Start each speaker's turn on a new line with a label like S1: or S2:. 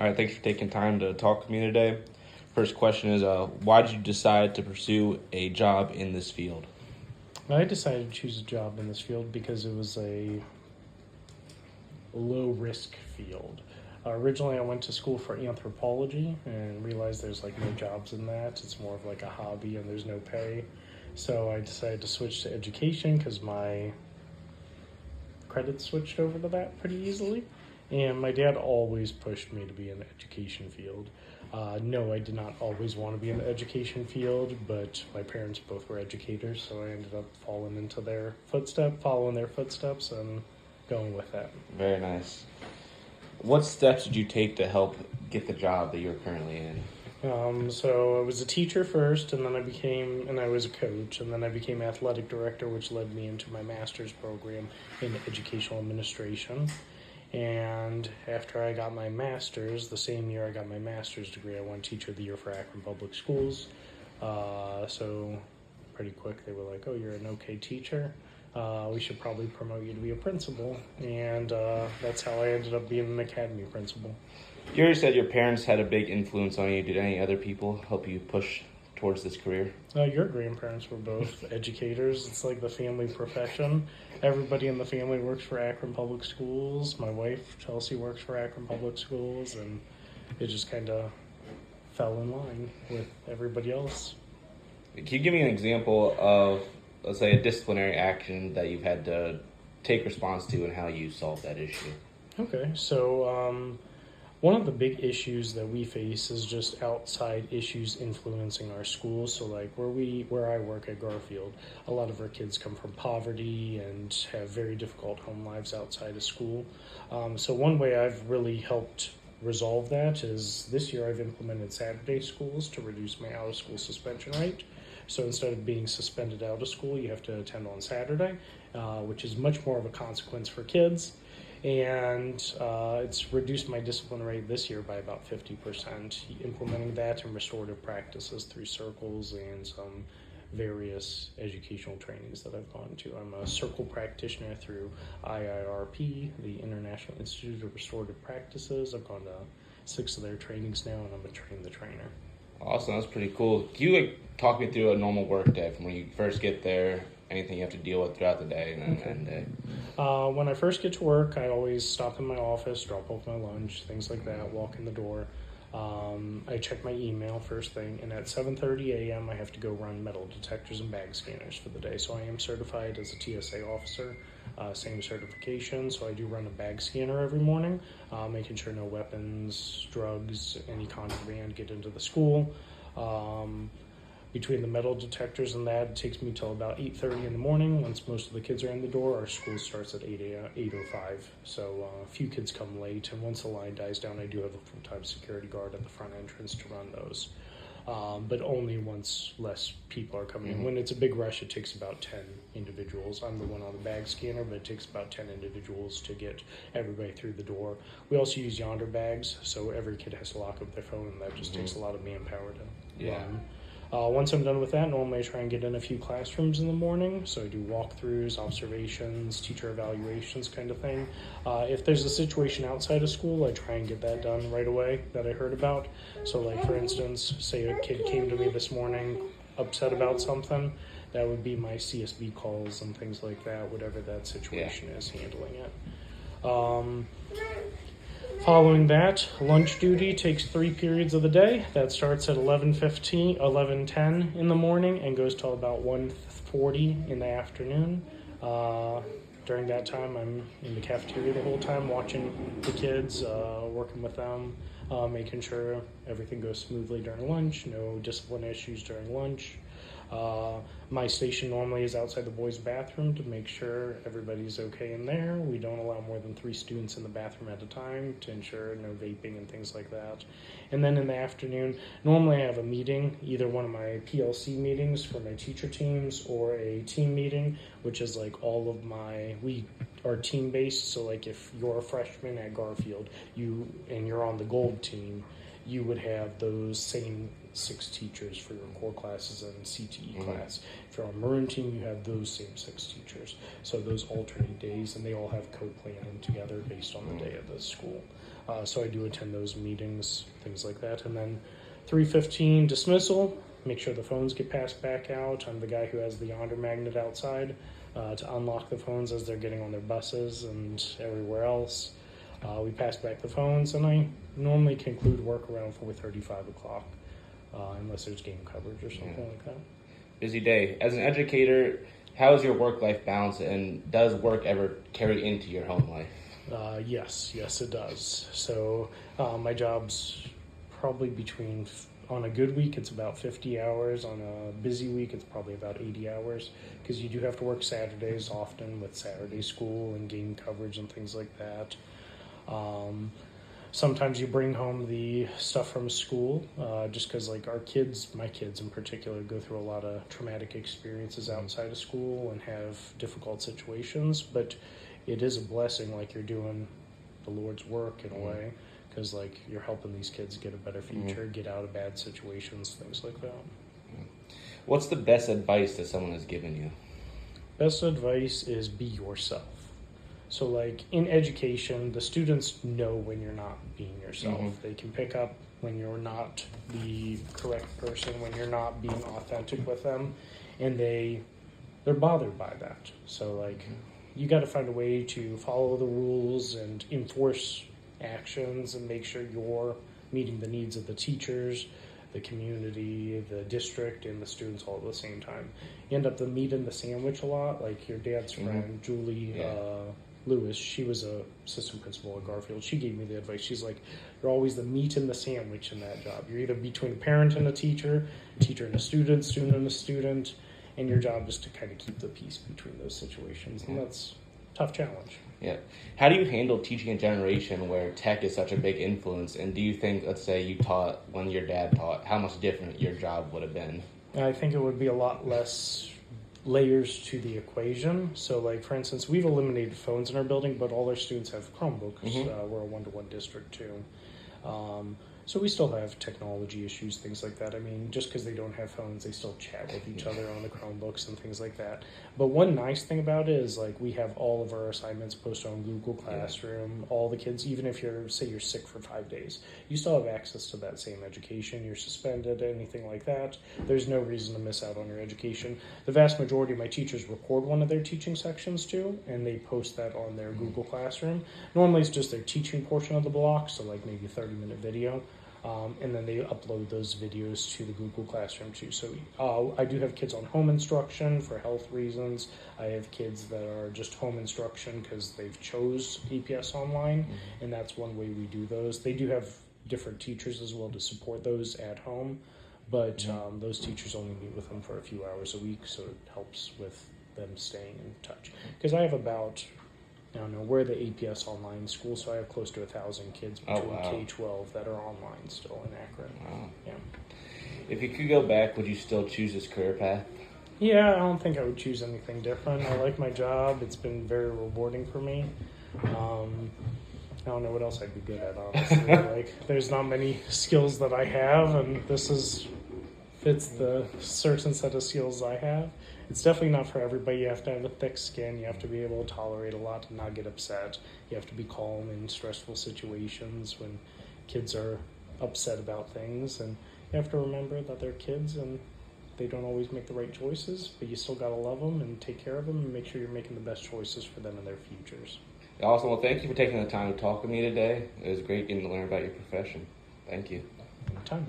S1: All right, thanks for taking time to talk with me today. First question is, why did you decide to pursue a job in this field?
S2: I decided to choose a job in this field because it was a low risk field. Originally, I went to school for anthropology and realized there's like no jobs in that. It's more of like a hobby and there's no pay. So I decided to switch to education because my credits switched over to that pretty easily. And my dad always pushed me to be in the education field. No, I did not always want to be in the education field, but my parents both were educators, so I ended up following their footsteps, and going with that.
S1: Very nice. What steps did you take to help get the job that you're currently in?
S2: So I was a teacher first, and then I was a coach, and then I became athletic director, which led me into my master's program in educational administration. And after I got my master's, the same year I got my master's degree, I won Teacher of the Year for Akron Public Schools. So pretty quick, they were like, "Oh, you're an okay teacher. We should probably promote you to be a principal." And that's how I ended up being an academy principal.
S1: You already said your parents had a big influence on you. Did any other people help you push towards this career?
S2: Your grandparents were both educators. It's like the family profession. Everybody in the family works for Akron Public Schools. My wife, Chelsea, works for Akron Public Schools, and it just kind of fell in line with everybody else.
S1: Can you give me an example of, let's say, a disciplinary action that you've had to take response to and how you solved that issue?
S2: Okay, so one of the big issues that we face is just outside issues influencing our schools. So like where I work at Garfield, a lot of our kids come from poverty and have very difficult home lives outside of school. So one way I've really helped resolve that is this year I've implemented Saturday schools to reduce my out of school suspension rate. So instead of being suspended out of school, you have to attend on Saturday, which is much more of a consequence for kids. And it's reduced my discipline rate this year by about 50%, implementing that and restorative practices through circles and some various educational trainings that I've gone to. I'm a circle practitioner through IIRP, the International Institute of Restorative Practices. I've gone to 6 of their trainings now, and I'm a train the trainer.
S1: Awesome, that's pretty cool. Can you talk me through a normal work day from when you first get there, anything you have to deal with throughout the day, and then end day?
S2: When I first get to work, I always stop in my office, drop off my lunch, things like that, walk in the door. I check my email first thing, and at 7:30 a.m. I have to go run metal detectors and bag scanners for the day. So I am certified as a TSA officer, same certification. So I do run a bag scanner every morning, making sure no weapons, drugs, any contraband get into the school. Between the metal detectors and that, it takes me till about 8:30 in the morning. Once most of the kids are in the door, our school starts at 8:05. So a few kids come late, and once the line dies down, I do have a full-time security guard at the front entrance to run those. But only once less people are coming in. When it's a big rush, it takes about 10 individuals. I'm the one on the bag scanner, but it takes about 10 individuals to get everybody through the door. We also use Yonder bags, so every kid has to lock up their phone, and that just takes a lot of manpower to run. Once I'm done with that, normally I try and get in a few classrooms in the morning. So I do walkthroughs, observations, teacher evaluations kind of thing. If there's a situation outside of school, I try and get that done right away that I heard about. So like for instance, say a kid came to me this morning upset about something, that would be my CSB calls and things like that, whatever that situation is, handling it. Following that, lunch duty takes 3 periods of the day. That starts at 11:10 in the morning and goes till about 1:40 in the afternoon. During that time, I'm in the cafeteria the whole time, watching the kids, working with them, making sure everything goes smoothly during lunch, no discipline issues during lunch. My station normally is outside the boys' bathroom to make sure everybody's okay in there. We don't allow more than 3 students in the bathroom at a time to ensure no vaping and things like that. And then in the afternoon, normally I have a meeting, either one of my PLC meetings for my teacher teams or a team meeting, which is like we are team based. So like if you're a freshman at Garfield, you're on the gold team, you would have those same 6 teachers for your core classes and CTE class. If you're on maroon team, you have those same 6 teachers. So those alternate days, and they all have co-planning together based on the day of the school. So I do attend those meetings, things like that. And then 3:15 dismissal, make sure the phones get passed back out. I'm the guy who has the yonder magnet outside to unlock the phones as they're getting on their buses and everywhere else. We pass back the phones, and I normally conclude work around 4:30, 5 o'clock, unless there's game coverage or something like that.
S1: Busy day. As an educator, how is your work-life balance, and does work ever carry into your home life?
S2: Yes, it does. So my job's probably on a good week, it's about 50 hours. On a busy week, it's probably about 80 hours, because you do have to work Saturdays often with Saturday school and game coverage and things like that. Sometimes you bring home the stuff from school, just because like my kids in particular, go through a lot of traumatic experiences outside of school and have difficult situations. But it is a blessing, like you're doing the Lord's work in a way, because like you're helping these kids get a better future, get out of bad situations, things like that.
S1: What's the best advice that someone has given you?
S2: Best advice is be yourself. So like in education, the students know when you're not being yourself. They can pick up when you're not the correct person, when you're not being authentic with them, and they're bothered by that. So like you got to find a way to follow the rules and enforce actions and make sure you're meeting the needs of the teachers, the community, the district, and the students all at the same time. You end up the meat and the sandwich a lot. Like your dad's friend, Julie Lewis, she was a assistant principal at Garfield. She gave me the advice. She's like, you're always the meat and the sandwich in that job. You're either between a parent and a teacher and a student and a student, and your job is to kind of keep the peace between those situations. And that's a tough challenge.
S1: Yeah. How do you handle teaching a generation where tech is such a big influence? And do you think, let's say you taught when your dad taught, how much different your job would have been?
S2: I think it would be a lot less layers to the equation. So like, for instance, we've eliminated phones in our building, but all our students have Chromebooks. We're a 1-to-1 district too. So we still have technology issues, things like that. I mean, just because they don't have phones, they still chat with each other on the Chromebooks and things like that. But one nice thing about it is like we have all of our assignments posted on Google Classroom. All the kids, even if you're sick for 5 days, you still have access to that same education. You're suspended, anything like that. There's no reason to miss out on your education. The vast majority of my teachers record one of their teaching sections too, and they post that on their Google Classroom. Normally it's just their teaching portion of the block, so like maybe a 30-minute video. And then they upload those videos to the Google Classroom too. So I do have kids on home instruction for health reasons. I have kids that are just home instruction because they've chose APS online, and that's one way we do those. They do have different teachers as well to support those at home, but those teachers only meet with them for a few hours a week, so it helps with them staying in touch. Because I have about, we're the APS online school, so I have close to 1,000 kids between K-12 that are online still in Akron.
S1: Wow.
S2: Yeah.
S1: If you could go back, would you still choose this career path?
S2: Yeah, I don't think I would choose anything different. I like my job. It's been very rewarding for me. I don't know what else I'd be good at, honestly. Like, there's not many skills that I have, and this fits the certain set of skills I have. It's definitely not for everybody. You have to have a thick skin. You have to be able to tolerate a lot and not get upset. You have to be calm in stressful situations when kids are upset about things. And you have to remember that they're kids and they don't always make the right choices, but you still got to love them and take care of them and make sure you're making the best choices for them and their futures.
S1: Awesome. Well, thank you for taking the time to talk with me today. It was great getting to learn about your profession. Thank you.
S2: Anytime.